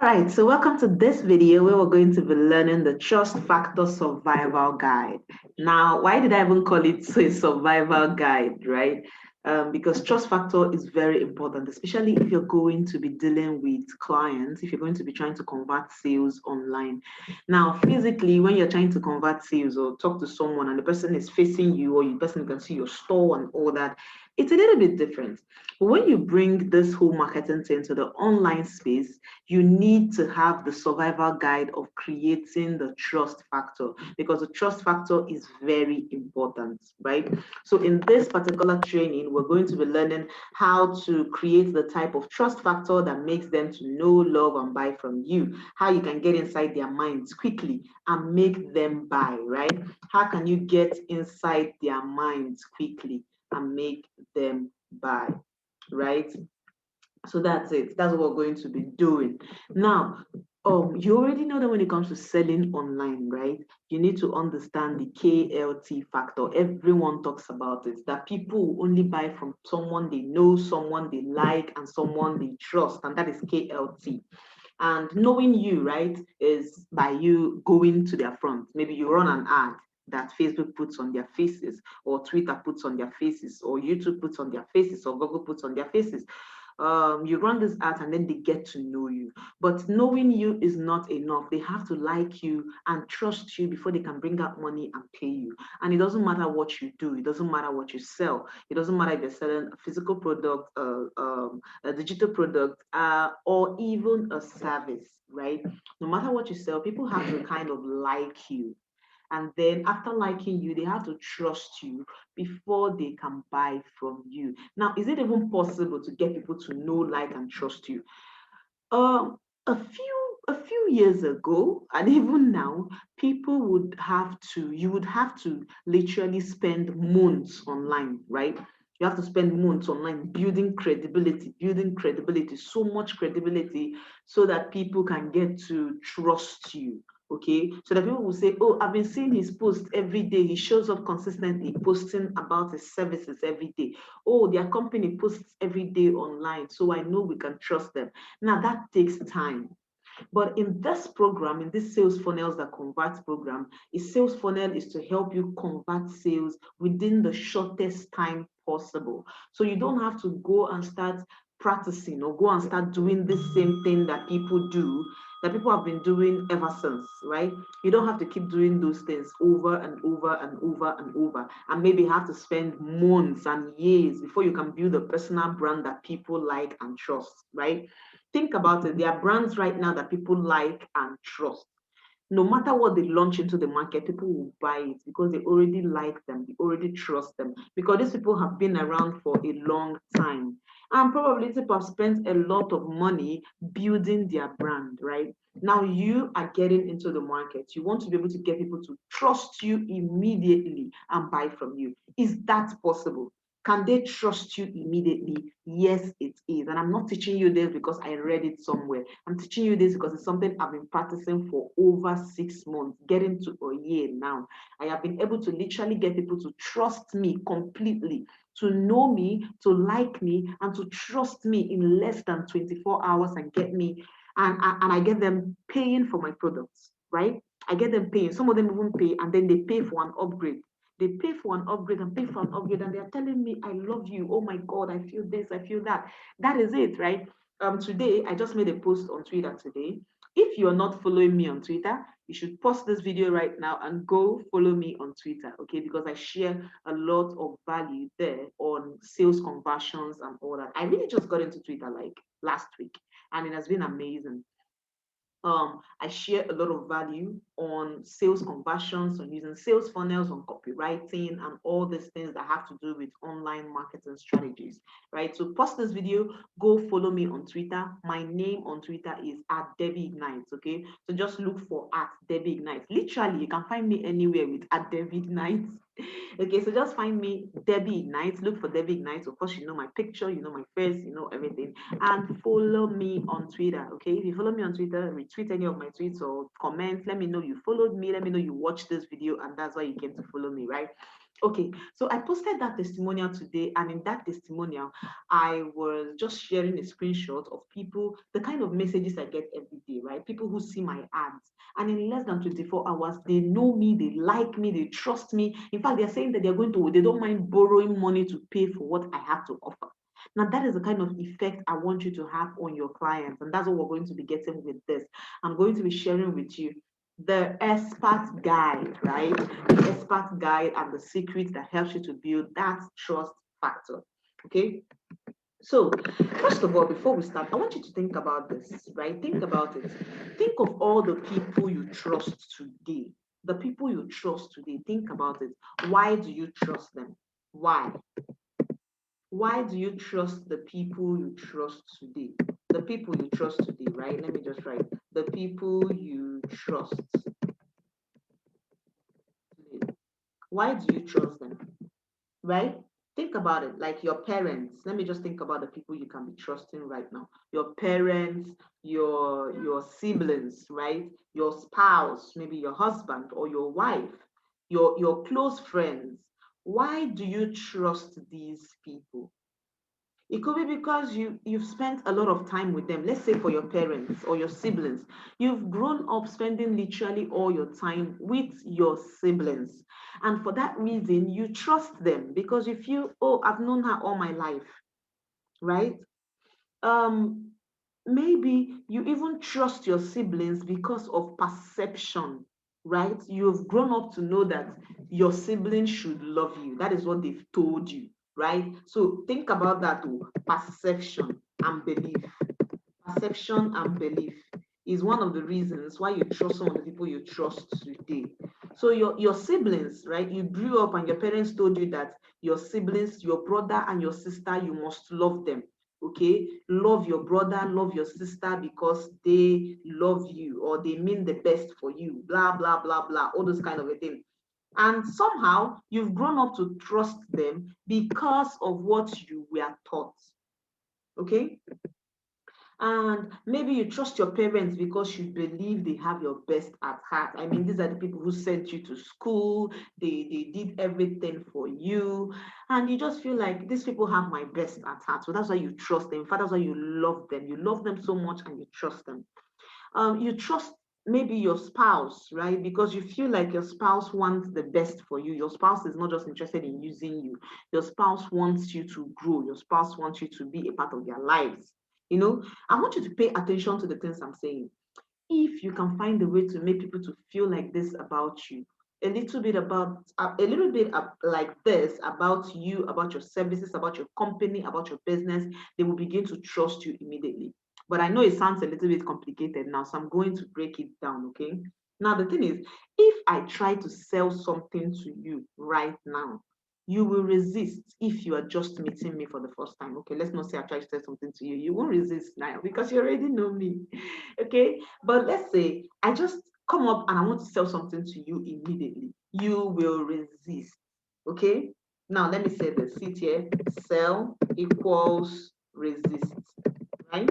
All right, so welcome to this video where we're going to be learning the Trust Factor Survival Guide. Now, why did I even call it a survival guide, right? Because trust factor is very important, especially if you're going to be dealing with clients, if you're going to be trying to convert sales online. Now, physically, when you're trying to convert sales or talk to someone and the person is facing you or the person can see your store and all that, it's a little bit different. But when you bring this whole marketing thing to the online space, you need to have the survival guide of creating the trust factor because the trust factor is very important, right? So in this particular training, we're going to be learning how to create the type of trust factor that makes them to know, love, and buy from you, how you can get inside their minds quickly and make them buy, right? How can you get inside their minds quickly and make them buy, right? So that's it. That's what we're going to be doing. Now, you already know that when it comes to selling online, right? You need to understand the KLT factor. Everyone talks about it, that people only buy from someone they know, someone they like, and someone they trust, and that is KLT. And knowing you, right, is by you going to their front. Maybe you run an ad that Facebook puts on their faces, or Twitter puts on their faces, or YouTube puts on their faces, or Google puts on their faces. You run this ad and then they get to know you. But knowing you is not enough. They have to like you and trust you before they can bring out money and pay you. And it doesn't matter what you do, it doesn't matter what you sell, it doesn't matter if you're selling a physical product, a digital product, or even a service, right? No matter what you sell, people have to kind of like you. And then after liking you, they have to trust you before they can buy from you. Now, is it even possible to get people to know, like, and trust you? Um, a few years ago, and even now, you would have to literally spend months online, right? You have to spend months online building credibility, so much credibility, so that people can get to trust you. Okay, so that people will say, "Oh, I've been seeing his post every day. He shows up consistently, posting about his services every day. Oh, their company posts every day online, so I know we can trust them." Now that takes time. But in this program, in this sales funnels that converts program, a sales funnel is to help you convert sales within the shortest time possible. So you don't have to go and start practicing or go and start doing the same thing that people do, that people have been doing ever since, right? You don't have to keep doing those things over and over and over and over, and maybe have to spend months and years before you can build a personal brand that people like and trust, right? Think about it. There are brands right now that people like and trust. No matter what they launch into the market, people will buy it because they already like them, they already trust them, because these people have been around for a long time. And probably people have spent a lot of money building their brand, right? Now you are getting into the market. You want to be able to get people to trust you immediately and buy from you. Is that possible? Can they trust you immediately? Yes, it is. And I'm not teaching you this because I read it somewhere. I'm teaching you this because it's something I've been practicing for over 6 months, getting to a year now. I have been able to literally get people to trust me completely, to know me, to like me, and to trust me in less than 24 hours and get me, and I get them paying for my products, right? I get them paying. Some of them even pay, and then they pay for an upgrade. They pay for an upgrade and pay for an upgrade, and they're telling me, "I love you. Oh my God, I feel this, I feel that." That is it, right? Today, I just made a post on Twitter today. If you're not following me on Twitter, you should pause this video right now and go follow me on Twitter, okay? Because I share a lot of value there on sales conversions and all that. I really just got into Twitter like last week, and it has been amazing. I share a lot of value on sales conversions, on using sales funnels, on copywriting, and all these things that have to do with online marketing strategies, right? So pause this video, go follow me on Twitter. My name on Twitter is at Debbie Ignites, okay? So just look for at Debbie Ignites. Literally, you can find me anywhere with at Debbie Ignites. Okay, so just find me Debbie Ignites. Look for Debbie Ignites. Of course, you know my picture, you know my face, you know everything. And follow me on Twitter. Okay, if you follow me on Twitter, retweet any of my tweets or comment. Let me know you followed me. Let me know you watched this video, and that's why you came to follow me, right? Okay, so I posted that testimonial today, and in that testimonial, I was just sharing a screenshot of people, the kind of messages I get every day, right? People who see my ads, and in less than 24 hours, they know me, they like me, they trust me. In fact, they're saying that they don't mind borrowing money to pay for what I have to offer. Now, that is the kind of effect I want you to have on your clients, and that's what we're going to be getting with this. I'm going to be sharing with you the expert guide, right? The expert guide and the secret that helps you to build that trust factor. Okay. So, first of all, before we start, I want you to think about this, right? Think about it. Think of all the people you trust today. The people you trust today. Think about it. Why do you trust them? Why? Why do you trust the people you trust today? The people you trust today, right? Let me just write. The people you trust today. Why do you trust them? Right? Think about it, like your parents. Let me just think about the people you can be trusting right now. Your parents, your siblings, right? Your spouse, maybe your husband or your wife, your close friends. Why do you trust these people? It could be because you've spent a lot of time with them. Let's say for your parents or your siblings, you've grown up spending literally all your time with your siblings, and for that reason, you trust them because you feel, oh, I've known her all my life, right? Um, Maybe you even trust your siblings because of perception, right? You've grown up to know that your siblings should love you. That is what they've told you, right? So think about that too. Perception and belief. Perception and belief is one of the reasons why you trust some of the people you trust today. So your siblings, right? You grew up and your parents told you that your siblings, your brother and your sister, you must love them. Okay, love your brother, love your sister because they love you or they mean the best for you, blah blah blah blah, all those kind of a thing. And somehow you've grown up to trust them because of what you were taught. Okay, and maybe you trust your parents because you believe they have your best at heart. I mean, these are the people who sent you to school, they did everything for you, and you just feel like these people have my best at heart. So that's why you trust them. In fact, that's why you love them. You love them so much and you trust them. You trust maybe your spouse, right? Because you feel like your spouse wants the best for you. Your spouse is not just interested in using you. Your spouse wants you to grow. Your spouse wants you to be a part of their lives. I want you to pay attention to the things I'm saying. If you can find a way to make people to feel like this about you, a little bit like this about you, about your services, about your company, about your business, they will begin to trust you immediately. But I know it sounds a little bit complicated now, so I'm going to break it down, okay? Now, the thing is, if I try to sell something to you right now, you will resist if you are just meeting me for the first time. Okay, let's not say I try to sell something to you. You won't resist now because you already know me. Okay, but let's say I just come up and I want to sell something to you immediately. You will resist. Okay, now let me say this. Sit here. Sell equals resist, right?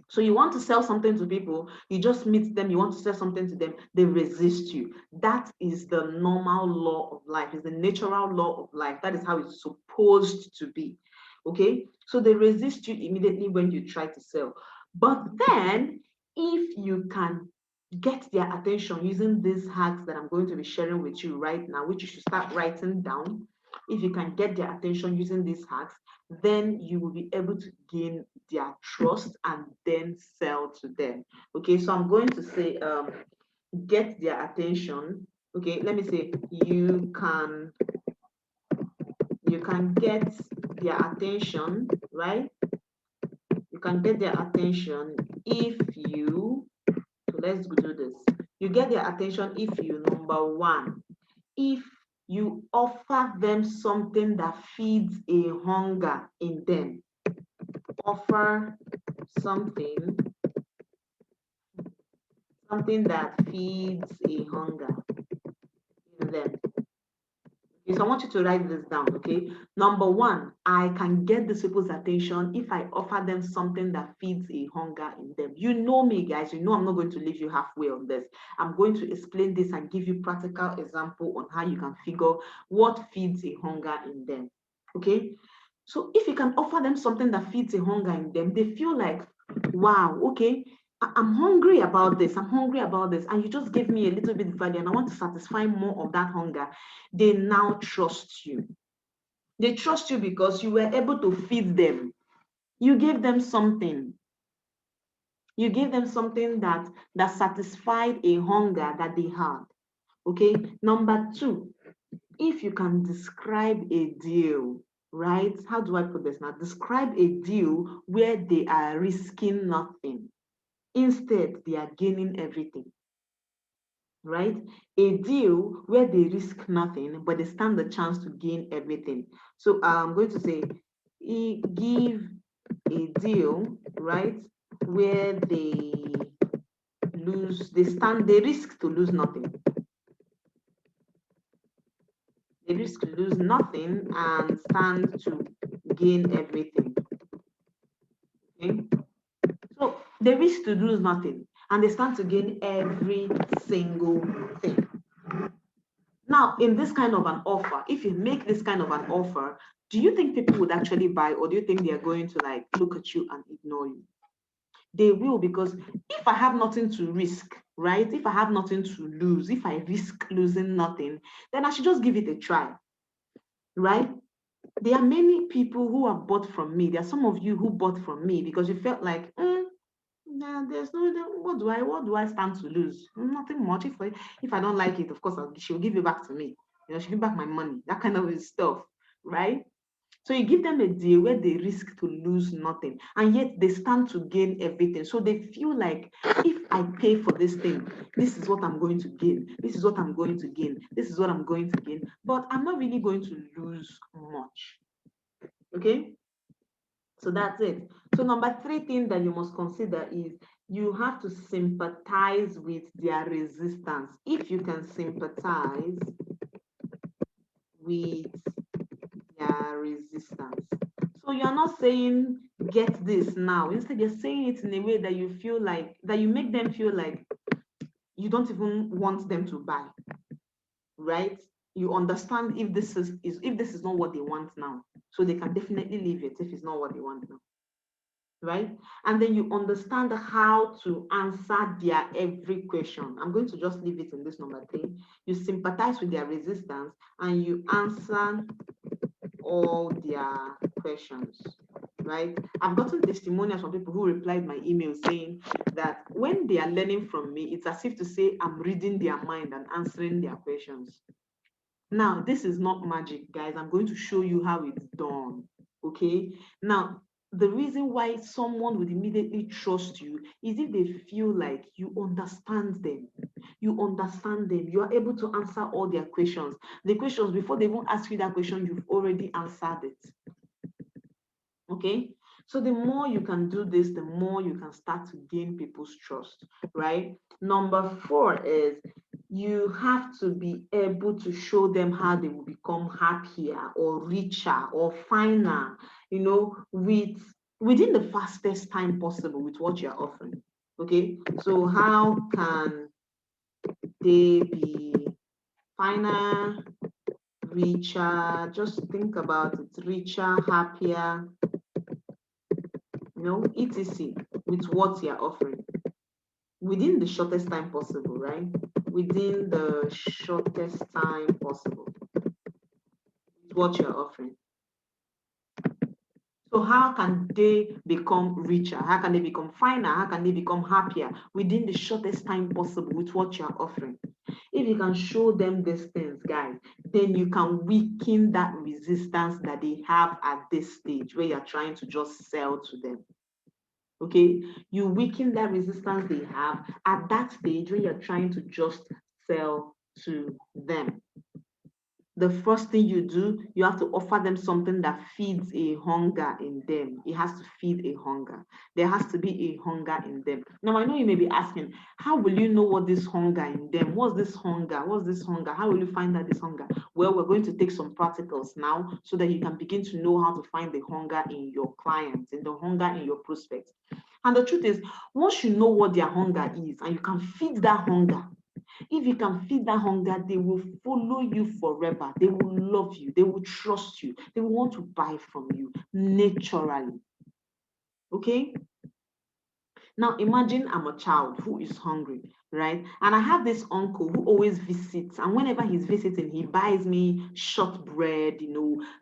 So you want to sell something to people, you just meet them, you want to sell something to them, they resist you. That is the normal law of life, it's the natural law of life. That is how it's supposed to be. Okay, so they resist you immediately when you try to sell. But then, if you can get their attention using these hacks that I'm going to be sharing with you right now, which you should start writing down, if you can get their attention using these hacks, then you will be able to gain their trust and then sell to them. Okay, so I'm going to say get their attention. Okay, let me say you can get their attention, right? You can get their attention if you, so let's do this. You get their attention if you, number one, if you offer them something that feeds a hunger in them. Offer something, something that feeds a hunger in them. So I want you to write this down, okay? Number one, I can get these people's attention if I offer them something that feeds a hunger in them. You know me, guys. You know I'm not going to leave you halfway on this. I'm going to explain this and give you practical example on how you can figure what feeds a hunger in them, okay? So if you can offer them something that feeds a hunger in them, they feel like, wow, okay, I'm hungry about this. I'm hungry about this. And you just gave me a little bit value and I want to satisfy more of that hunger. They now trust you. They trust you because you were able to feed them. You gave them something. You gave them something that satisfied a hunger that they had. Okay. Number two, if you can describe a deal, right? How do I put this now? Describe a deal where they are risking nothing. Instead, they are gaining everything, right? A deal where they risk nothing, but they stand the chance to gain everything. So I'm going to say, give a deal, right? Where they risk to lose nothing. They risk to lose nothing and stand to gain everything. Okay? So they risk to lose nothing and they stand to gain every single thing. Now, in this kind of an offer, if you make this kind of an offer, do you think people would actually buy, or do you think they are going to like look at you and ignore you? They will, because if I have nothing to risk, right? If I have nothing to lose, if I risk losing nothing, then I should just give it a try, right? There are many people who have bought from me. There are some of you who bought from me because you felt like, nah, there's no, what do I stand to lose? Nothing much. If I don't like it, of course, she'll give it back to me. She'll give back my money, that kind of stuff, right? So you give them a deal where they risk to lose nothing, and yet they stand to gain everything. So they feel like, if I pay for this thing, this is what I'm going to gain. This is what I'm going to gain. This is what I'm going to gain. But I'm not really going to lose much. Okay? So that's it. So number three thing that you must consider is you have to sympathize with their resistance. If you can sympathize with their resistance. So you're not saying get this now. Instead, you're saying it in a way that you feel like, that you make them feel like you don't even want them to buy, right? You understand if this is not what they want now. So they can definitely leave it if it's not what they want now. Right? And then you understand how to answer their every question. I'm going to just leave it in this number three. You sympathize with their resistance and you answer all their questions, right? I've gotten testimonials from people who replied my email saying that when they are learning from me, it's as if to say I'm reading their mind and answering their questions. Now, this is not magic, guys. I'm going to show you how it's done, okay? Now, the reason why someone would immediately trust you is if they feel like you understand them. You understand them. You are able to answer all their questions. The questions, before they even ask you that question, you've already answered it. Okay? So the more you can do this, the more you can start to gain people's trust, right? Number four is you have to be able to show them how they will become happier or richer or finer, within the fastest time possible with what you're offering. Okay, so how can they be finer, richer? Just think about it: richer, happier, etc. with what you're offering within the shortest time possible, right? Within the shortest time possible with what you're offering. So how can they become richer? How can they become finer? How can they become happier within the shortest time possible with what you're offering? If you can show them these things, guys, then you can weaken that resistance that they have at this stage where you're trying to just sell to them. Okay, you weaken that resistance they have at that stage when you're trying to just sell to them. the first thing you do, you have to offer them something that feeds a hunger in them. It has to feed a hunger. There has to be a hunger in them. Now, I know you may be asking, how will you know what this hunger in them? What's this hunger? What's this hunger? How will you find out this hunger? Well, we're going to take some practicals now so that you can begin to know how to find the hunger in your clients, in the hunger in your prospects. And the truth is, once you know what their hunger is and you can feed that hunger, if you can feed that hunger, they will follow you forever. They will love you. They will trust you. They will want to buy from you naturally. Okay? Now imagine I'm a child who is hungry, right? And I have this uncle who always visits, and whenever he's visiting, he buys me shortbread,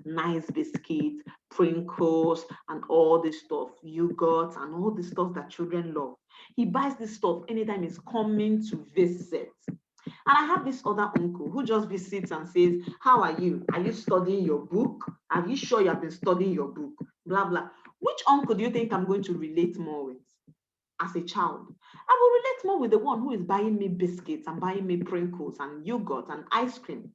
nice biscuits, Pringles, and all this stuff, yogurt, and all the stuff that children love. He buys this stuff anytime he's coming to visit. And I have this other uncle who just visits and says, how are you? Are you studying your book? Are you sure you have been studying your book? Blah, blah. Which uncle do you think I'm going to relate more with as a child? I will relate more with the one who is buying me biscuits and buying me Pringles and yogurt and ice cream.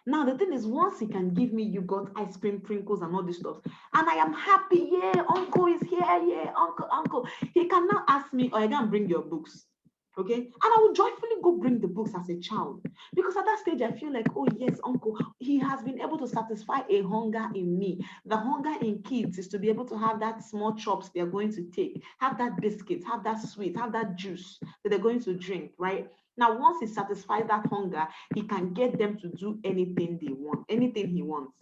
Now, the thing is, once he can give me yogurt, ice cream, Pringles, and all this stuff, and I am happy, yeah, uncle is here, yeah, uncle, he can now ask me, oh, I can bring your books. Okay, and I will joyfully go bring the books as a child, because at that stage I feel like, oh yes, uncle, he has been able to satisfy a hunger in me. The hunger in kids is to be able to have that small chops they are going to take, have that biscuit, have that sweet, have that juice that they're going to drink, right? Now, once he satisfies that hunger, he can get them to do anything they want, anything he wants.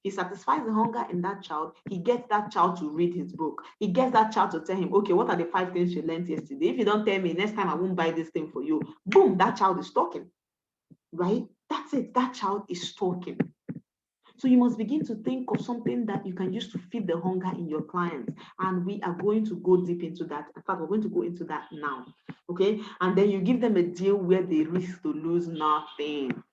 He satisfies the hunger in that child. He gets that child to read his book. He gets that child to tell him, okay, what are the 5 things you learned yesterday? If you don't tell me, next time I won't buy this thing for you. Boom, that child is talking, right? That's it. That child is talking. So you must begin to think of something that you can use to feed the hunger in your clients. And we are going to go deep into that. In fact, we're going to go into that now. Okay. And then you give them a deal where they risk to lose nothing.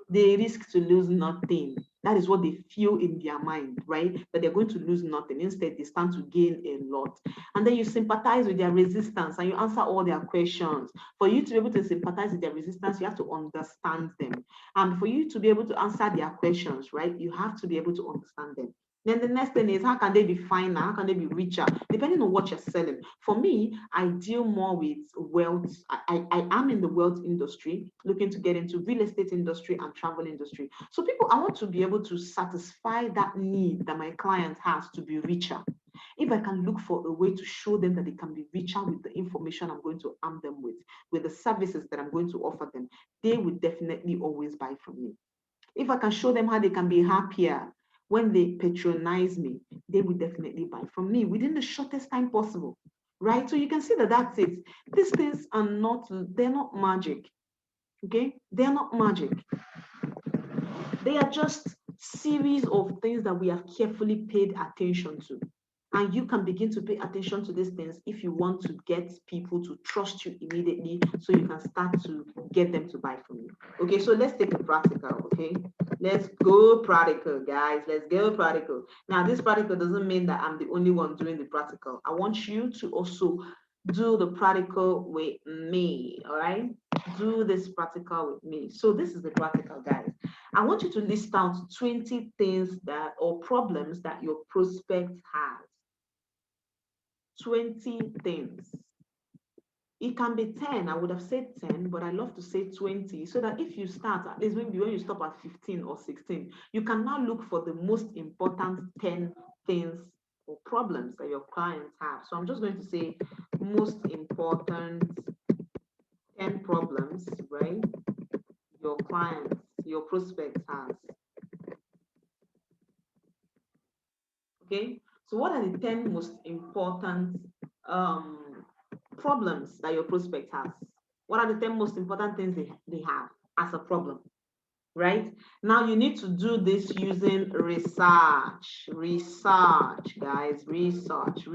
They risk to lose nothing. That is what they feel in their mind, right? That they're going to lose nothing. Instead, they stand to gain a lot. And then you sympathize with their resistance and you answer all their questions. For you to be able to sympathize with their resistance, you have to understand them. And for you to be able to answer their questions, right, you have to be able to understand them. Then the next thing is, how can they be finer? How can they be richer? Depending on what you're selling. For me, I deal more with wealth. I am in the wealth industry, looking to get into real estate industry and travel industry. So people, I want to be able to satisfy that need that my client has to be richer. If I can look for a way to show them that they can be richer with the information I'm going to arm them with the services that I'm going to offer them, they will definitely always buy from me. If I can show them how they can be happier when they patronize me, they will definitely buy from me within the shortest time possible, right? So you can see that that's it. These things are not, they're not magic, okay? They're not magic. They are just series of things that we have carefully paid attention to. And you can begin to pay attention to these things if you want to get people to trust you immediately, so you can start to get them to buy from you. Okay, so let's take a practical, okay? Let's go practical, guys. Let's go practical. Now, this practical doesn't mean that I'm the only one doing the practical. I want you to also do the practical with me, all right? Do this practical with me. So this is the practical, guys. I want you to list out 20 things that, or problems that your prospect has. 20 things. It can be 10. I would have said 10, but I love to say 20, so that if you start, at least maybe when you stop at 15 or 16, you can now look for the most important 10 things or problems that your clients have. So I'm just going to say most important 10 problems, right? Your clients, your prospects has. Okay, so what are the 10 most important problems that your prospect has? What are the 10 most important things they have as a problem? Right? Now you need to do this using research, guys, research.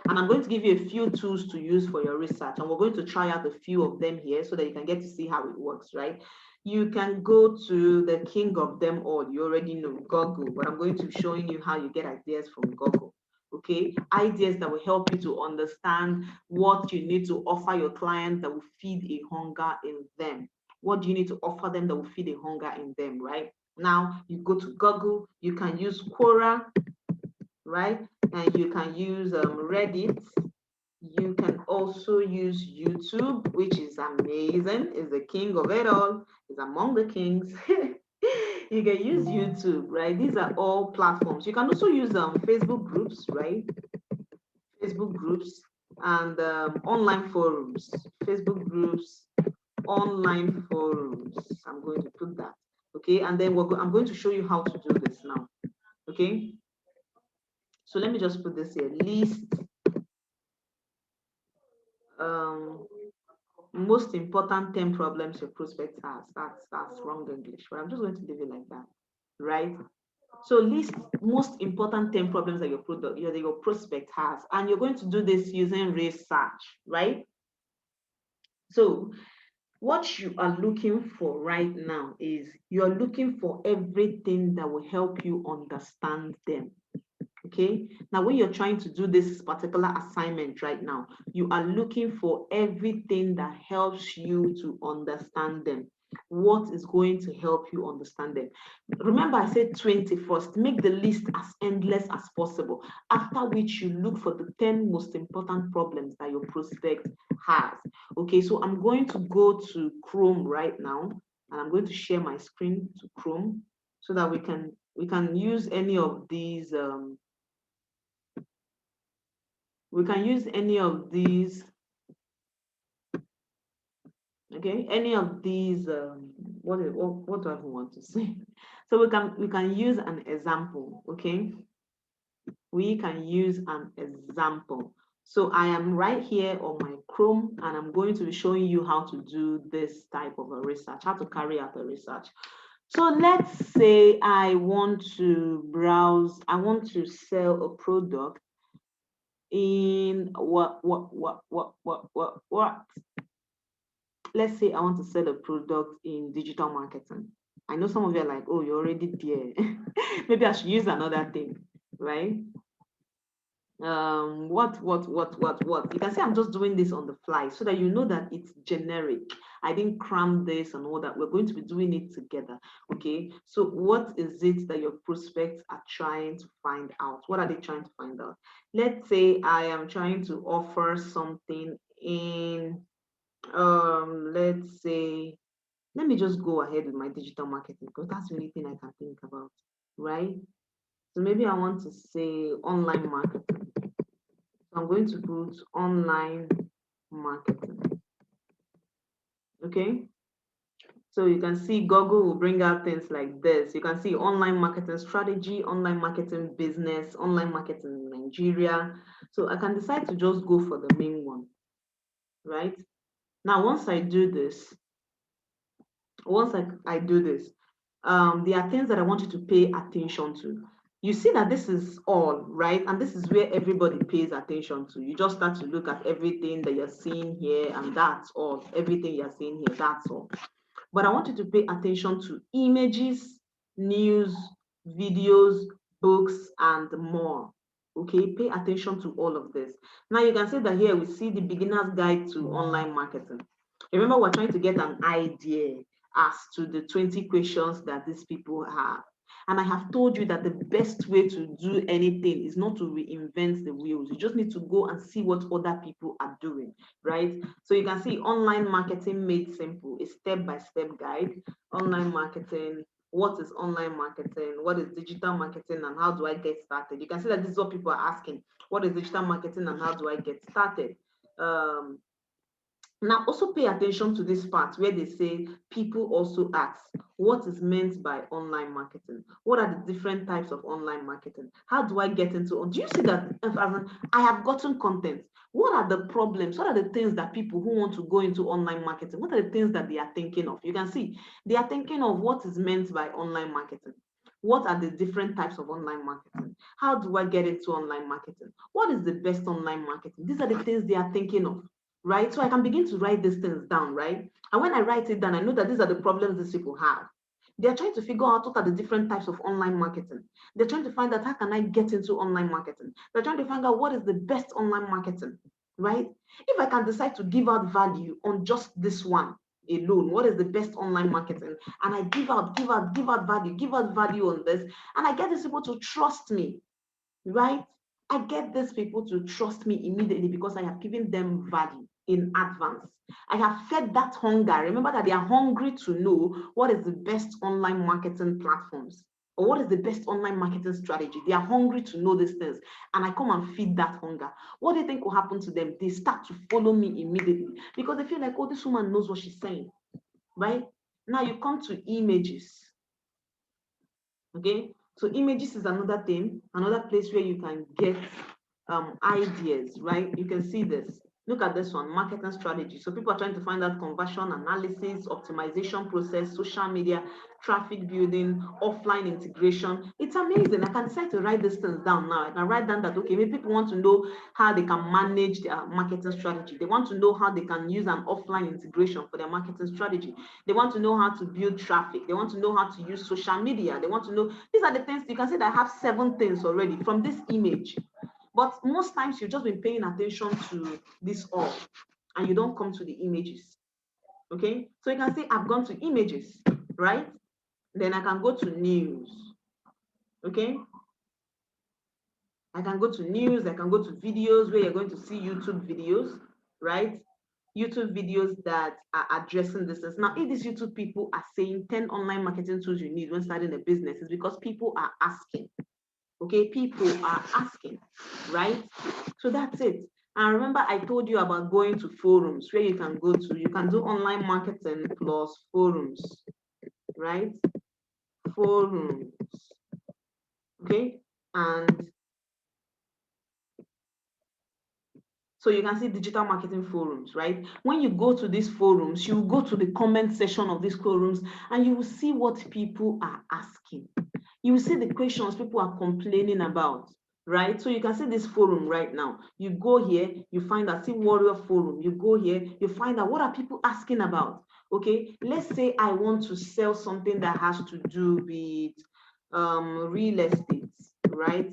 And I'm going to give you a few tools to use for your research, and we're going to try out a few of them here so that you can get to see how it works, right? You can go to the king of them all. You already know, Google, but I'm going to be showing you how you get ideas from Google. Okay, ideas that will help you to understand what you need to offer your client that will feed a hunger in them. What do you need to offer them that will feed a hunger in them, right? Now you go to Google, you can use Quora, right? And you can use Reddit. You can also use YouTube, which is amazing, is the king of it all, is among the kings. You can use YouTube, right? These are all platforms. You can also use Facebook groups, right? Facebook groups and online forums. Facebook groups, online forums. I'm going to put that, okay? And then I'm going to show you how to do this now, okay? So let me just put this here. List most important 10 problems your prospect has. That's wrong English, but I'm just going to leave it like that, right? So list most important 10 problems that your prospect has, and you're going to do this using research, right? So what you are looking for right now is you're looking for everything that will help you understand them. Okay, now when you're trying to do this particular assignment right now, you are looking for everything that helps you to understand them. What is going to help you understand them? Remember, I said 20 first. Make the list as endless as possible, after which you look for the 10 most important problems that your prospect has. Okay, so I'm going to go to Chrome right now, and I'm going to share my screen to Chrome so that we can use any of these we can use any of these, okay, any of these what do I want to say? So we can use an example, okay? We can use an example. So I am right here on my Chrome, and I'm going to be showing you how to do this type of a research, how to carry out a research. So let's say I want to browse, I want to sell a product in what let's say I want to sell a product in digital marketing. I know some of you are like, oh, you're already there. Maybe I should use another thing, right? What? You can see I'm just doing this on the fly so that you know that it's generic. I didn't cram this and all that. We're going to be doing it together. Okay. So what is it that your prospects are trying to find out? What are they trying to find out? Let's say I am trying to offer something in let's say, let me just go ahead with my digital marketing because that's the only thing I can think about, right? So maybe I want to say online marketing. So I'm going to put online marketing. Okay. So you can see Google will bring out things like this. You can see online marketing strategy, online marketing business, online marketing in Nigeria. So I can decide to just go for the main one, right? Now, once I do this, I do this, there are things that I want you to pay attention to. You see that this is all, right? And this is where everybody pays attention to. You just start to look at everything that you're seeing here, and that's all. Everything you're seeing here, that's all. But I want you to pay attention to images, news, videos, books, and more. Okay, pay attention to all of this. Now you can see that here we see the beginner's guide to online marketing. Remember, we're trying to get an idea as to the 20 questions that these people have. And I have told you that the best way to do anything is not to reinvent the wheels. You just need to go and see what other people are doing, right? So you can see online marketing made simple, a step-by-step guide. Online marketing, what is online marketing? What is digital marketing, and how do I get started? You can see that this is what people are asking. What is digital marketing and how do I get started? Now, also pay attention to this part where they say people also ask, what is meant by online marketing? What are the different types of online marketing? How do I get into? Do you see that I have gotten content? What are the problems? What are the things that people who want to go into online marketing, what are the things that they are thinking of? You can see they are thinking of what is meant by online marketing. What are the different types of online marketing? How do I get into online marketing? What is the best online marketing? These are the things they are thinking of, right? So I can begin to write these things down, right? And when I write it down, I know that these are the problems these people have. They're trying to figure out what are the different types of online marketing. They're trying to find out how can I get into online marketing. They're trying to find out what is the best online marketing, right? If I can decide to give out value on just this one, alone. What is the best online marketing? And I give out value on this. And I get these people to trust me, right? I get these people to trust me immediately because I have given them value in advance. I have fed that hunger. Remember that they are hungry to know what is the best online marketing platforms or what is the best online marketing strategy. They are hungry to know these things, and I come and feed that hunger. What do you think will happen to them? They start to follow me immediately because they feel like, oh, this woman knows what she's saying, right? Now you come to images, okay? So images is another thing, another place where you can get ideas, right? You can see this. Look at this one, marketing strategy. So people are trying to find out conversion analysis, optimization process, social media, traffic building, offline integration. It's amazing. I can decide to write these things down now. I can write down that, okay, maybe people want to know how they can manage their marketing strategy. They want to know how they can use an offline integration for their marketing strategy. They want to know how to build traffic. They want to know how to use social media. They want to know, these are the things, you can see that I have 7 things already from this image. But most times you've just been paying attention to this all and you don't come to the images. Okay, so you can see I've gone to images, right? Then I can go to news. Okay, I can go to news, I can go to videos where you're going to see YouTube videos, right? YouTube videos that are addressing this. Now, if these YouTube people are saying 10 online marketing tools you need when starting a business, it's because people are asking. Okay, people are asking, right? So that's it. And remember, I told you about going to forums where you can go to, you can do online marketing plus forums, right? Forums, okay? And so you can see digital marketing forums, right? When you go to these forums, you go to the comment section of these forums and you will see what people are asking. You will see the questions people are complaining about, right? So you can see this forum right now. You go here, you find out, see Warrior Forum. You go here, you find out what are people asking about. Okay, let's say I want to sell something that has to do with real estate, right?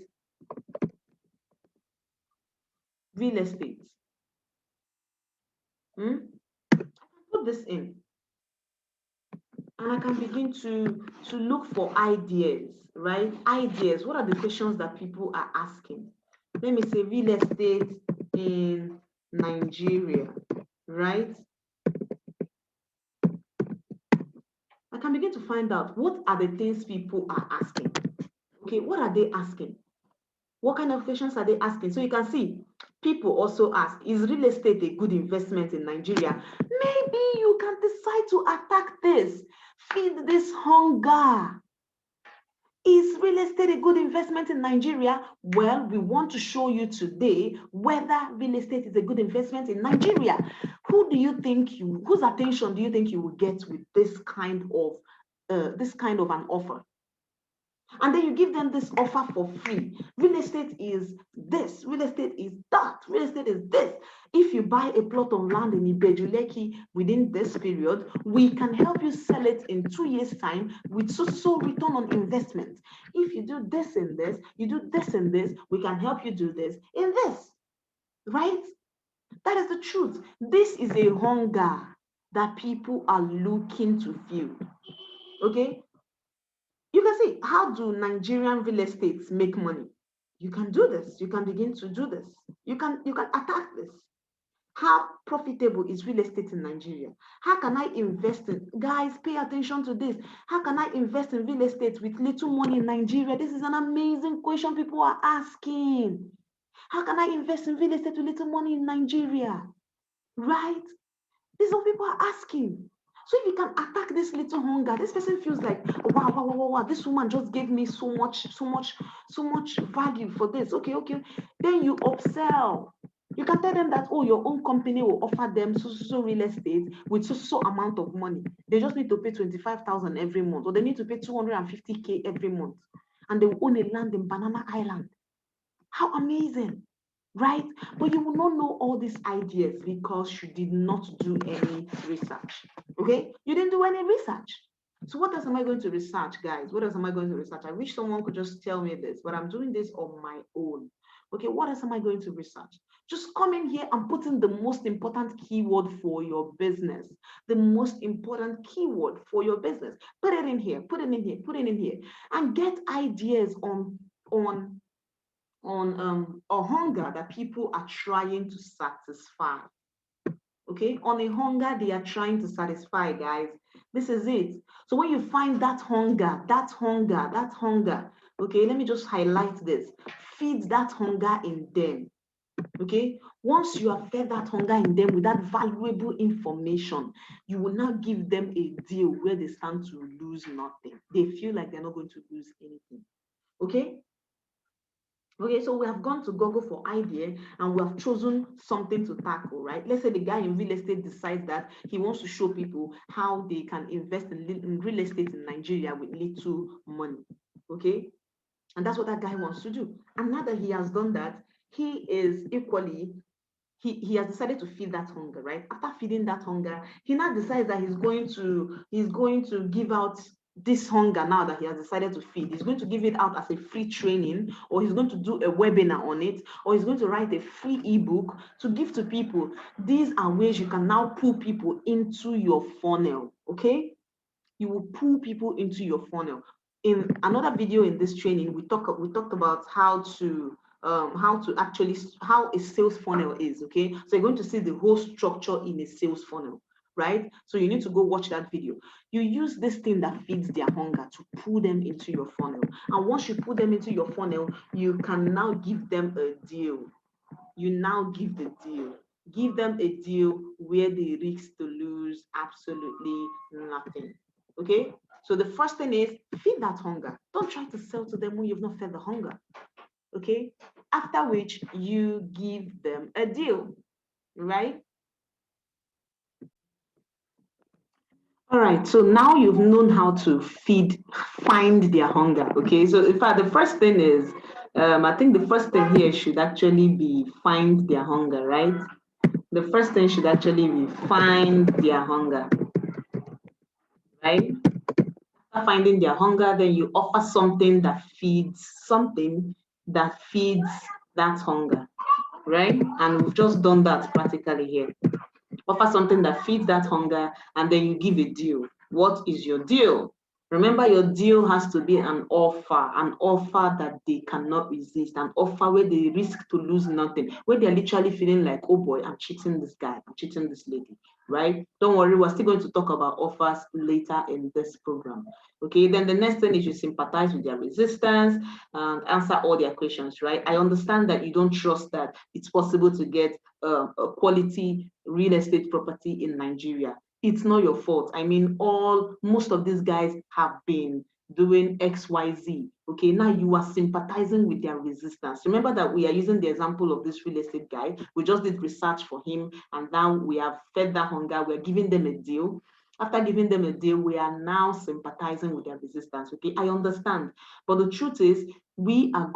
Real estate. Put this in. And I can begin to look for ideas, right? Ideas. What are the questions that people are asking? Let me say real estate in Nigeria, right? I can begin to find out what are the things people are asking. Okay, what are they asking? What kind of questions are they asking? So you can see people also ask, is real estate a good investment in Nigeria? Maybe you can decide to attack this, feed this hunger. Is real estate a good investment in Nigeria? Well, we want to show you today whether real estate is a good investment in Nigeria. Whose attention do you think you will get with this kind of an offer? And then you give them this offer for free. Real estate is this, real estate is that, real estate is this. If you buy a plot of land in Ibeju-Lekki within this period, we can help you sell it in 2 years' time with so return on investment. If you do this and this, you do this and this, we can help you do this in this, right? That is the truth. This is a hunger that people are looking to fill, okay? You can see, how do Nigerian real estates make money? You can do this. You can begin to do this. You can attack this. How profitable is real estate in Nigeria? How can I invest in, guys, pay attention to this. How can I invest in real estate with little money in Nigeria? This is an amazing question people are asking. How can I invest in real estate with little money in Nigeria? Right? This is what people are asking. So if you can attack this little hunger, this person feels like, oh, wow, this woman just gave me so much value for this. Okay. Then you upsell. You can tell them that, oh, your own company will offer them so real estate with so amount of money. They just need to pay 25,000 every month, or they need to pay 250K every month, and they will own a land in Banana Island. How amazing! Right? But you will not know all these ideas because you did not do any research. Okay? You didn't do any research. So what else am I going to research, guys? What else am I going to research? I wish someone could just tell me this, but I'm doing this on my own. Okay, what else am I going to research? Just come in here and put in the most important keyword for your business. The most important keyword for your business. Put it in here, put it in here, put it in here, and get ideas on a hunger that people are trying to satisfy. Okay, on a hunger they are trying to satisfy, guys. This is it. So when you find that hunger, okay, let me just highlight this. Feed that hunger in them. Okay, once you have fed that hunger in them with that valuable information, you will now give them a deal where they stand to lose nothing. They feel like they're not going to lose anything. Okay. Okay, so we have gone to Google for idea and we have chosen something to tackle, right? Let's say the guy in real estate decides that he wants to show people how they can invest in real estate in Nigeria with little money, okay? And that's what that guy wants to do. And now that he has done that, he is equally, he has decided to feed that hunger, right? After feeding that hunger, he now decides that he's going to give out this hunger now that he has decided to feed. He's going to give it out as a free training, or he's going to do a webinar on it, or he's going to write a free ebook to give to people. These are ways you can now pull people into your funnel, okay? You will pull people into your funnel. In another video in this training, we talked about how a sales funnel is, okay? So you're going to see the whole structure in a sales funnel, right? So you need to go watch that video. You use this thing that feeds their hunger to pull them into your funnel. And once you put them into your funnel, you can now give them a deal. You now give the deal. Give them a deal where they risk to lose absolutely nothing. Okay? So the first thing is feed that hunger. Don't try to sell to them when you've not fed the hunger. Okay? After which you give them a deal, right? All right, so now you've known how to find their hunger. Okay, so in fact, the first thing is, I think the first thing here should actually be find their hunger, right? The first thing should actually be find their hunger, right? After finding their hunger, then you offer something that feeds that hunger, right? And we've just done that practically here. Offer something that feeds that hunger, and then you give a deal. What is your deal? Remember, your deal has to be an offer that they cannot resist, an offer where they risk to lose nothing, where they're literally feeling like, oh boy, I'm cheating this guy, I'm cheating this lady, right? Don't worry, we're still going to talk about offers later in this program. Okay, then the next thing is you sympathize with their resistance and answer all their questions, right? I understand that you don't trust that it's possible to get a quality real estate property in Nigeria. It's not your fault. I mean, most of these guys have been doing XYZ. Okay, now you are sympathizing with their resistance. Remember that we are using the example of this real estate guy. We just did research for him, and now we have fed that hunger. We're giving them a deal. After giving them a deal, we are now sympathizing with their resistance. Okay, I understand. But the truth is, blah,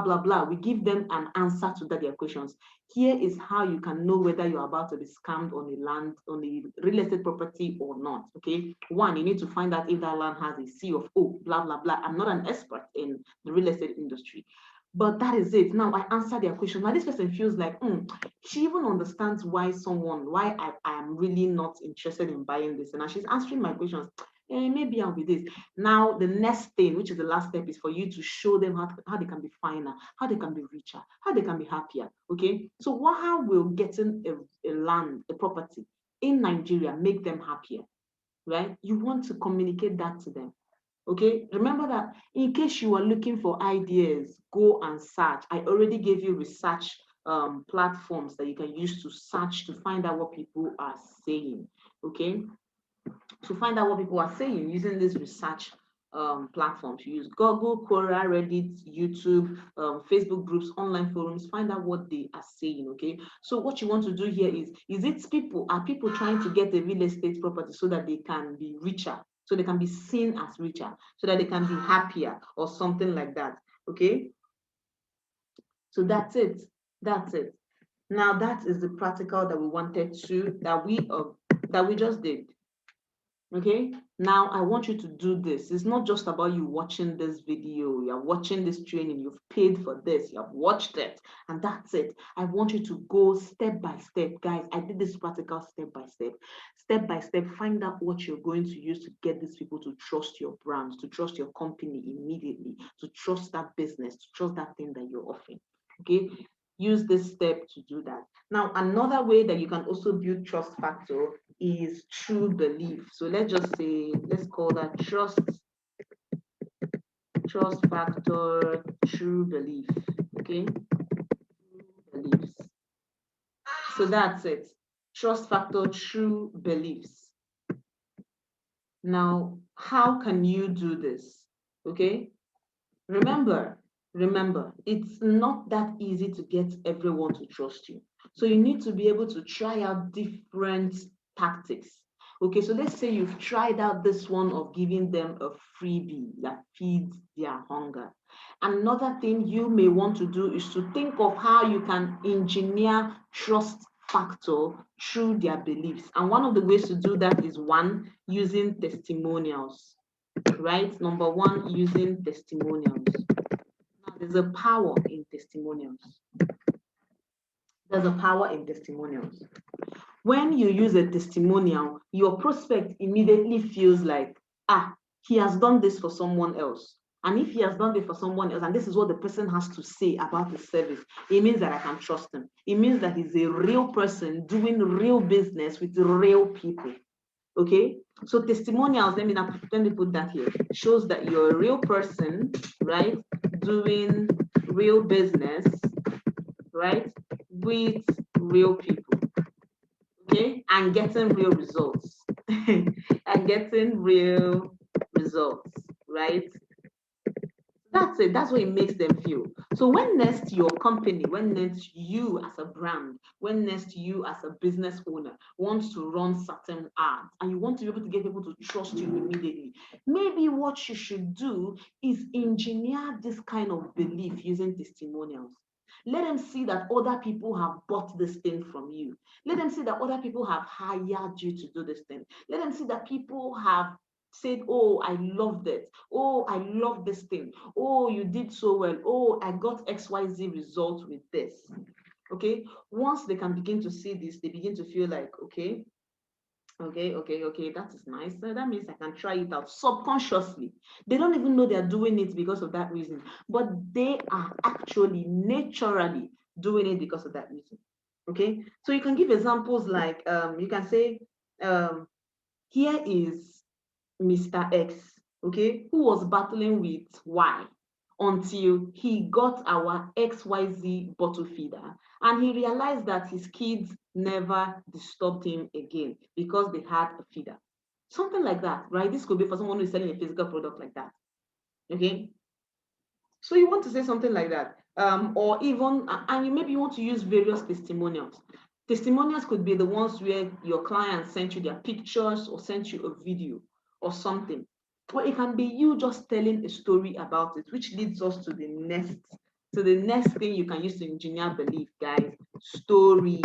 blah, blah. We give them an answer to their questions. Here is how you can know whether you're about to be scammed on a real estate property or not. Okay. One, you need to find out if that land has a C of O, blah, blah, blah. I'm not an expert in the real estate industry. But that is it. Now I answer their question. Now this person feels like, she even understands why I am really not interested in buying this. And now she's answering my questions. Maybe I'll be this. Now, the next thing, which is the last step, is for you to show them how they can be finer, how they can be richer, how they can be happier. Okay. So how will getting a property in Nigeria make them happier? Right? You want to communicate that to them. Okay, remember that in case you are looking for ideas, go and search. I already gave you research platforms that you can use to search to find out what people are saying. Okay, to find out what people are saying using these research platforms. You use Google, Quora, Reddit, YouTube, Facebook groups, online forums, find out what they are saying, okay? So what you want to do here are people trying to get a real estate property so that they can be richer, so they can be seen as richer, so that they can be happier or something like that, okay? So that's it. Now that is the practical that we wanted to, that we just did. Okay, now I want you to do this. It's not just about you watching this video, you're watching this training, you've paid for this, you have watched it, and that's it. I want you to go step by step. Guys, I did this practical step by step. Step by step, find out what you're going to use to get these people to trust your brand, to trust your company immediately, to trust that business, to trust that thing that you're offering. Okay, use this step to do that. Now, another way that you can also build trust factor is true belief. So let's just say, let's call that trust factor, true belief. Okay, true beliefs. So that's it. Trust factor, true beliefs. Now, how can you do this? Okay, remember, it's not that easy to get everyone to trust you. So you need to be able to try out different tactics. Okay, so let's say you've tried out this one of giving them a freebie that feeds their hunger. Another thing you may want to do is to think of how you can engineer trust factor through their beliefs. And one of the ways to do that is one, using testimonials, right? Number one, using testimonials. Now, there's a power in testimonials. There's a power in testimonials. When you use a testimonial, your prospect immediately feels like, ah, he has done this for someone else. And if he has done it for someone else, and this is what the person has to say about the service, it means that I can trust him. It means that he's a real person doing real business with real people. Okay, so testimonials, let me put that here, shows that you're a real person, right, doing real business, right, with real people. Okay, and getting real results. And getting real results, right? That's it. That's what it makes them feel. So when next your company, when next you as a brand, when next you as a business owner wants to run certain ads and you want to be able to get people to trust you immediately, maybe what you should do is engineer this kind of belief using testimonials. Let them see that other people have bought this thing from you. Let them see that other people have hired you to do this thing. Let them see that people have said, oh, I loved it. Oh, I love this thing. Oh, you did so well. Oh, I got XYZ result with this. Okay. Once they can begin to see this, they begin to feel like, okay, that is nice. So that means I can try it out subconsciously. They don't even know they're doing it because of that reason, but they are actually naturally doing it because of that reason. Okay. So you can give examples like, you can say, here is Mr. X, okay, who was battling with Y until he got our XYZ bottle feeder. And he realized that his kids never disturbed him again because they had a feeder. Something like that, right? This could be for someone who is selling a physical product like that, okay? So you want to say something like that, or even, and maybe you want to use various testimonials. Testimonials could be the ones where your client sent you their pictures or sent you a video or something. Or it can be you just telling a story about it, which leads us to the next thing you can use to engineer belief, guys. Stories.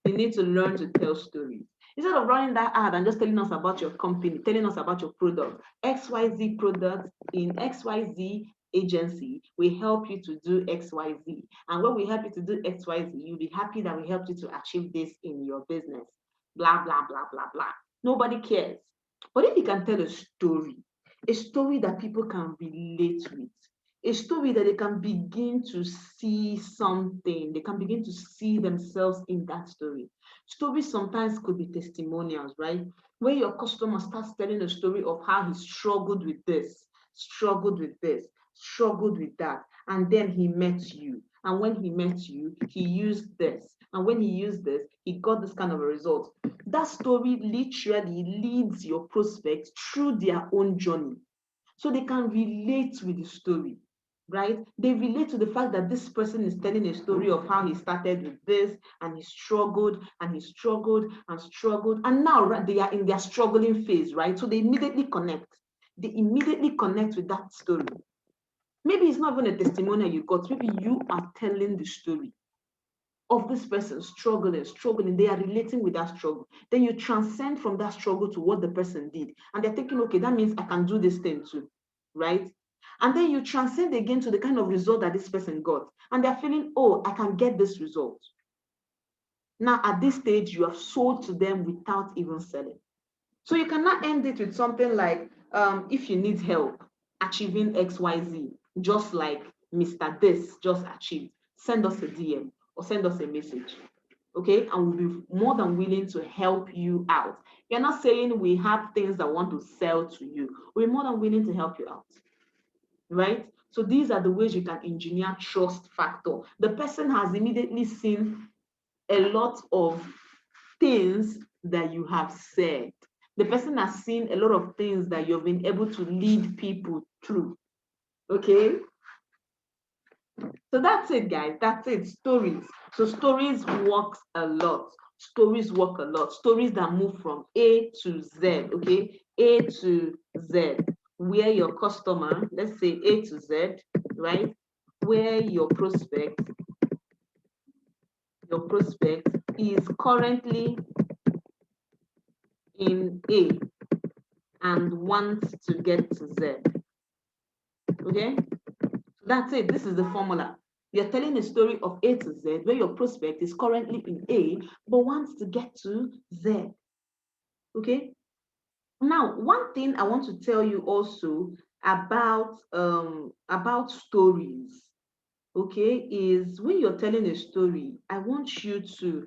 You need to learn to tell stories. Instead of running that ad and just telling us about your company, telling us about your product, XYZ product in XYZ agency, we help you to do XYZ. And when we help you to do XYZ, you'll be happy that we helped you to achieve this in your business. Blah, blah, blah, blah, blah. Nobody cares. But if you can tell a story that people can relate with, a story that they can begin to see something, they can begin to see themselves in that story. Stories sometimes could be testimonials, right? Where your customer starts telling a story of how he struggled with this, struggled with this, struggled with that, and then he met you. And when he met you, he used this. And when he used this, he got this kind of a result. That story literally leads your prospect through their own journey. So they can relate with the story, right? They relate to the fact that this person is telling a story of how he started with this and he struggled and he struggled and struggled. And now they are in their struggling phase, right? So they immediately connect. They immediately connect with that story. Maybe it's not even a testimonial you got, maybe you are telling the story. of this person struggling, they are relating with that struggle. Then you transcend from that struggle to what the person did. And they're thinking, okay, that means I can do this thing too, right? And then you transcend again to the kind of result that this person got. And they're feeling, oh, I can get this result. Now, at this stage, you have sold to them without even selling. So you cannot end it with something like, if you need help achieving XYZ, just like Mr. This just achieved, send us a DM or send us a message. Okay, and we'll be more than willing to help you out. You're not saying we have things that want to sell to you. We're more than willing to help you out, right? So these are the ways you can engineer trust factor. The person has immediately seen a lot of things that you have said. The person has seen a lot of things that you've been able to lead people through. Okay? So that's it, guys. That's it. Stories. So stories works a lot. Stories work a lot. Stories that move from A to Z. Okay? A to Z. Where your customer, let's say A to Z, right? Where your prospect is currently in A and wants to get to Z. Okay? So that's it. This is the formula. You're telling a story of A to Z where your prospect is currently in A but wants to get to Z. Okay? Now, one thing I want to tell you also about stories, okay, is when you're telling a story, I want you to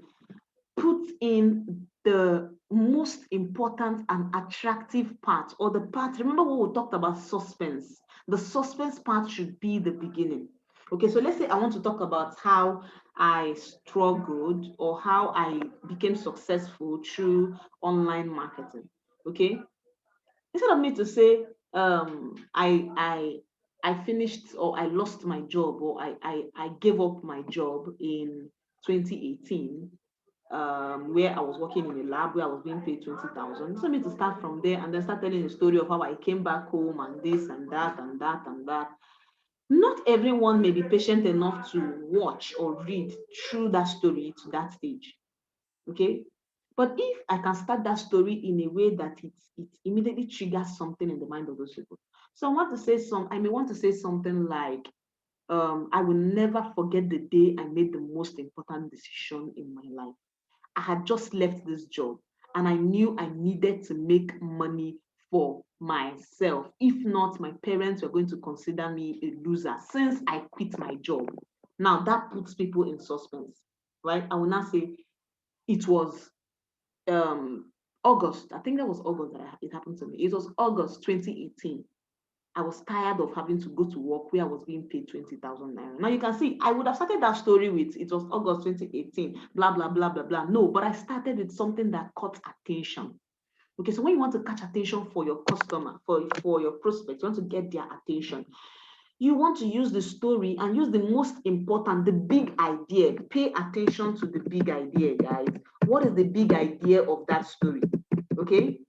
put in the most important and attractive part, or the part, remember what we talked about suspense. The suspense part should be the beginning. Okay, so let's say I want to talk about how I struggled or how I became successful through online marketing. Okay, instead of me to say I finished or I lost my job or I gave up my job in 2018, where I was working in a lab where I was being paid 20,000. So me to start from there and then start telling the story of how I came back home and this and that and that and that. Not everyone may be patient enough to watch or read through that story to that stage. Okay. But if I can start that story in a way that it immediately triggers something in the mind of those people. So I may want to say something like, I will never forget the day I made the most important decision in my life. I had just left this job and I knew I needed to make money for myself. If not, my parents were going to consider me a loser since I quit my job. Now that puts people in suspense, right? I will not say it was um August. I think that was August that it happened to me. It was August 2018. I was tired of having to go to work where I was being paid 20,000 naira. Now you can see I would have started that story with it was August 2018, blah blah blah blah blah. No, but I started with something that caught attention. Okay, so when you want to catch attention for your customer, for your prospect, you want to get their attention. You want to use the story and use the most important, the big idea. Pay attention to the big idea, guys. What is the big idea of that story? Okay,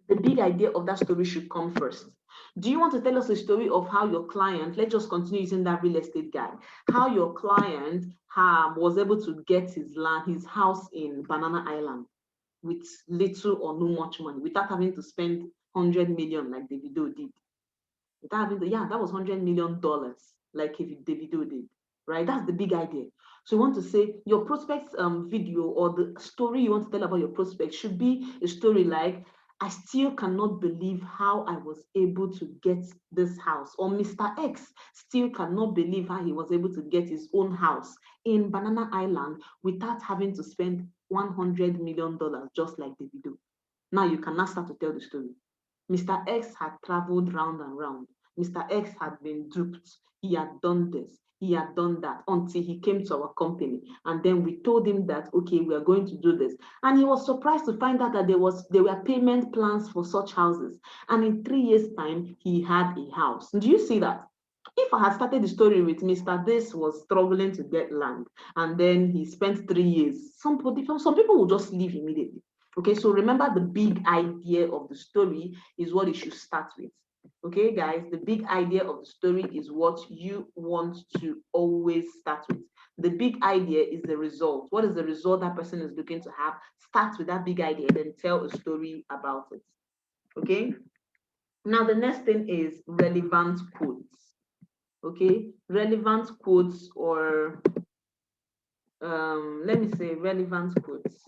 the big idea of that story should come first. Do you want to tell us a story of how your client, let's just continue using that real estate guy, how your client was able to get his land, his house in Banana Island with little or no much money without having to spend 100 million like Davido did? Without having to, yeah, that was $100 million like Davido did, right? That's the big idea. So you want to say your prospects video or the story you want to tell about your prospect should be a story like, I still cannot believe how I was able to get this house. Or Mr. X still cannot believe how he was able to get his own house in Banana Island without having to spend $100 million just like Davido. Now you can now start to tell the story. Mr. X had traveled round and round. Mr. X had been duped. He had done this. He had done that until he came to our company. And then we told him that, okay, we are going to do this. And he was surprised to find out that there were payment plans for such houses. And in 3 years' time, he had a house. Do you see that? If I had started the story with Mr. This was struggling to get land, and then he spent 3 years, some people will just leave immediately. Okay, so remember the big idea of the story is what it should start with. Okay, guys, the big idea of the story is what you want to always start with. The big idea is the result. What is the result that person is looking to have? Start with that big idea, then tell a story about it. Okay. Now, the next thing is relevant quotes. Okay. Relevant quotes, or let me say relevant quotes.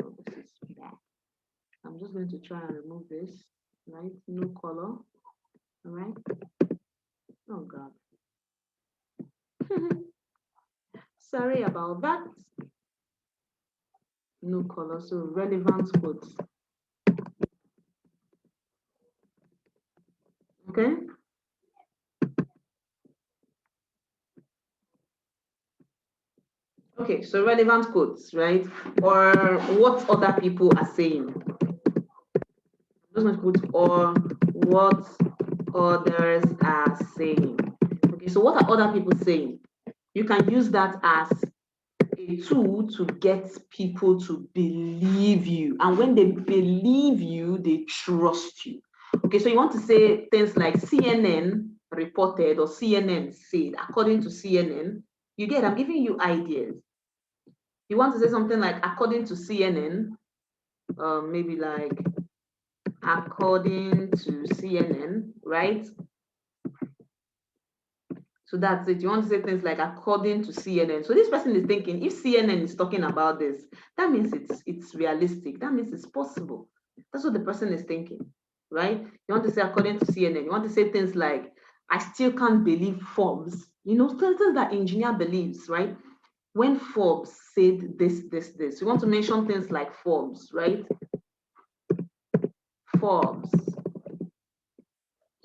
Oh, this is bad. I'm just going to try and remove this, right? No color. All right. Oh, God. Sorry about that. No color, so relevant quotes. Okay. Okay, so relevant quotes, right? Or what other people are saying. Those must put or what others are saying. Okay, so what are other people saying? You can use that as a tool to get people to believe you. And when they believe you, they trust you. Okay, so you want to say things like CNN reported or CNN said, according to CNN. You get, I'm giving you ideas. You want to say something like, according to CNN, maybe like, according to CNN, right? So that's it. You want to say things like according to CNN. So this person is thinking, if CNN is talking about this, that means it's realistic. That means it's possible. That's what the person is thinking, right? You want to say according to CNN. You want to say things like, I still can't believe Forbes. You know, things that engineer believes, right? When Forbes said this. You want to mention things like Forbes, right? Forbes,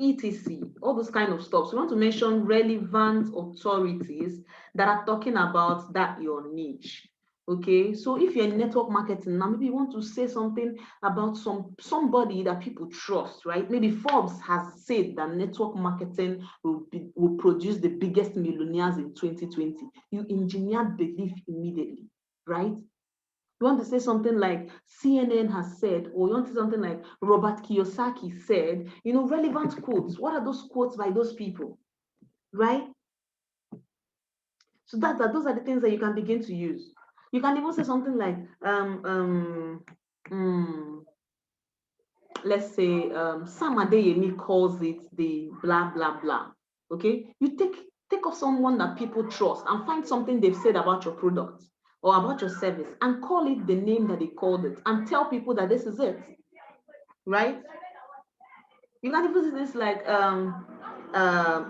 etc., all those kind of stuff. So you want to mention relevant authorities that are talking about that your niche. Okay, so if you're in network marketing now, maybe you want to say something about somebody that people trust, right? Maybe Forbes has said that network marketing will produce the biggest millionaires in 2020. You engineer belief immediately, right? You want to say something like CNN has said, or you want to say something like Robert Kiyosaki said, you know, relevant quotes. What are those quotes by those people, right? So those are the things that you can begin to use. You can even say something like, let's say Sam Adeyemi calls it the blah, blah, blah. Okay? You take of someone that people trust and find something they've said about your product or about your service and call it the name that they called it and tell people that this is it, right? You can even see this like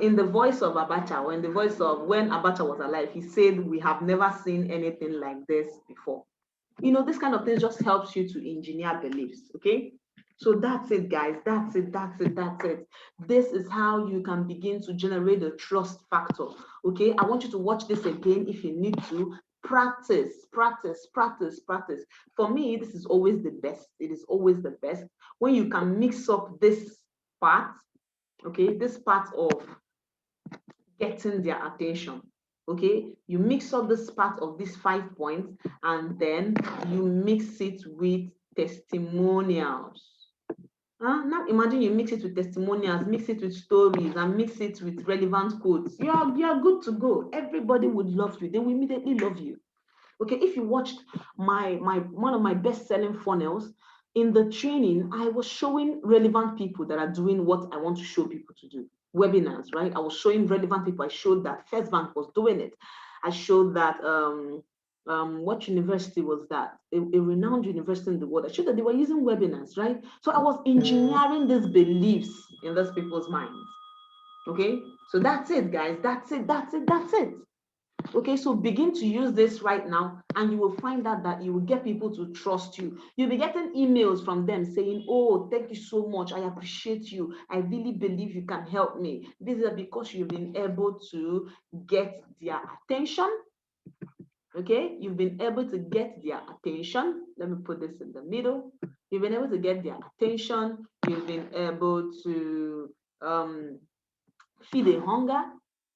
in the voice of Abacha, or in the voice of when Abacha was alive, he said, we have never seen anything like this before. You know, this kind of thing just helps you to engineer beliefs, okay? So that's it, guys. That's it. This is how you can begin to generate a trust factor, okay? I want you to watch this again if you need to. Practice. For me, this is always the best. It is always the best when you can mix up this part, okay? This part of getting their attention. Okay, you mix up this part of these 5 points and then you mix it with testimonials. Now imagine you mix it with testimonials, mix it with stories, and mix it with relevant quotes. You are good to go. Everybody would love you. They will immediately love you. Okay, if you watched my one of my best-selling funnels, in the training, I was showing relevant people that are doing what I want to show people to do. Webinars, right? I was showing relevant people. I showed that First Bank was doing it. I showed that what university was that? A renowned university in the world. I showed that they were using webinars, right? So I was engineering these beliefs in those people's minds. Okay, so that's it, guys. That's it. Okay, so begin to use this right now, and you will find out that you will get people to trust you. You'll be getting emails from them saying, oh, thank you so much. I appreciate you. I really believe you can help me. This is because you've been able to get their attention. Okay, you've been able to get their attention. Let me put this in the middle. You've been able to get their attention. You've been able to feed a hunger.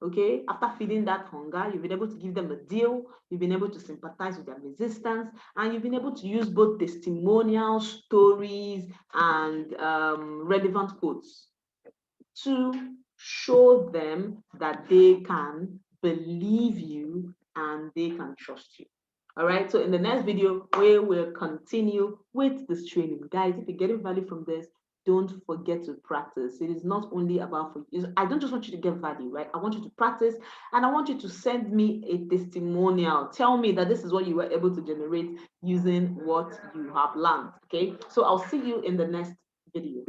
Okay, after feeding that hunger, you've been able to give them a deal, you've been able to sympathize with their resistance, and you've been able to use both testimonials, stories, and relevant quotes to show them that they can believe you and they can trust you. All right, so in the next video, we will continue with this training. Guys, if you're getting value from this, don't forget to practice. It is not only about for you. I don't just want you to get value, right? I want you to practice, and I want you to send me a testimonial. Tell me that this is what you were able to generate using what you have learned. Okay, so I'll see you in the next video.